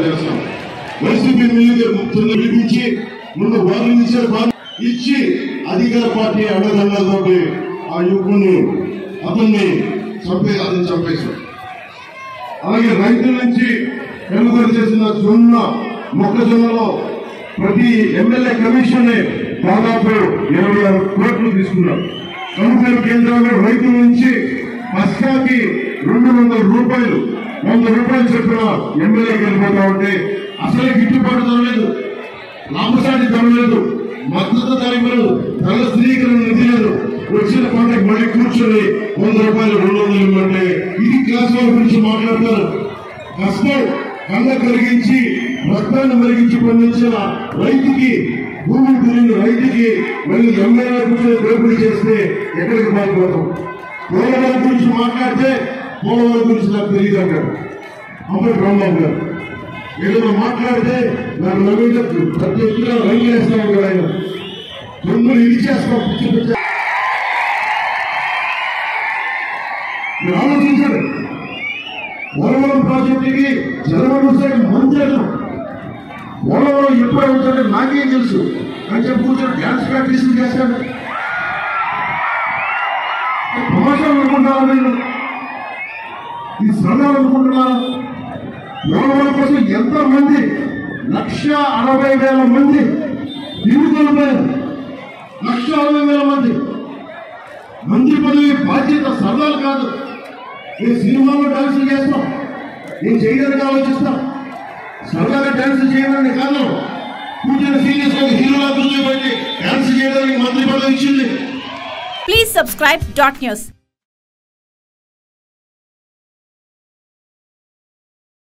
చేస్తాం. వైసీపీ పిలిపించి ముందు వారిని ఇచ్చి అధికార పార్టీ అండదండలతో ఆ యువకుని అతన్ని చంపేశారు. అలాగే రైతుల నుంచి కొనుగోలు చేసిన మొక్కజొన్నలో ప్రతి ఎమ్మెల్యే కమిషన్ దాదాపు 26 కోట్లు తీసుకున్నారు. కొనుగోలు కేంద్రాల్లో రైతుల నుంచి పస్కాకి 200 రూపాయలు 100 రూపాయలు చెప్పిన ఎమ్మెల్యేకి వెళ్ళిపోతా ఉంటే అసలే గిట్టుబాటు ధర లేదు, లాభసాటి ధర లేదు, మద్దతు ధర ఇవ్వలేదు, ధరల స్థిరీకరణ నిధి లేదు. వచ్చిన పంటకు మళ్ళీ కూర్చొని 100 రూపాయలు 200 ఇవ్వమంటే ఇది క్లాస్ వాళ్ళ గురించి మాట్లాడతారు. కష్టం కళ్ళ కలిగించి రక్తాన్ని మరిగించి పండించిన రైతుకి, భూమిని తిరిగిన రైతుకి మళ్ళీ ఎమ్మెల్యే కూర్చొని దోపిడీ చేస్తే ఎక్కడికి పాల్పోతాం? పోలవరం గురించి మాట్లాడితే పోలవరం గురించి నాకు తెలియదు అంటారు అప్పుడు బ్రహ్మం గారు. ఏదైనా మాట్లాడితే నాకు నవీన ప్రతి ఒక్కరు రైలు వేస్తాం కదా, ఆయన తొమ్మిది ఇచ్చేస్తాం. పిచ్చి పిచ్చ మీరు ఆలోచించారు. పోలవరం ప్రాజెక్టుకి జనవరి సైడ్ మంత్రులు పోలవరం ఎప్పుడు అవుతాడో నాకేం తెలుసు అని చెప్పి కూర్చొని డ్యాన్స్ ప్రాక్టీస్ చేశాడు. ప్రమోషన్ అనుకుంటున్నారా? మీరు ఈ శ్రమాలు అనుకుంటున్నారా? పోలవరం కోసం ఎంతమంది 1,60,000 మంది నిరుద్యోగులైన 1,60,000 మంది మంత్రి పదవి బాధ్యత సరదాలు కాదు. నేను సినిమాలో డాన్స్ చేస్తాం, నేను చేయడానికి ఆలోచిస్తాం. సరదాగా డాన్స్ చేయడానికి కాదు, కూర్చొని సీరియస్ గా హీరోలా కూర్చోబెట్టి డాన్స్ చేయడానికి మంత్రి పదవి ఇచ్చింది. Please subscribe .news.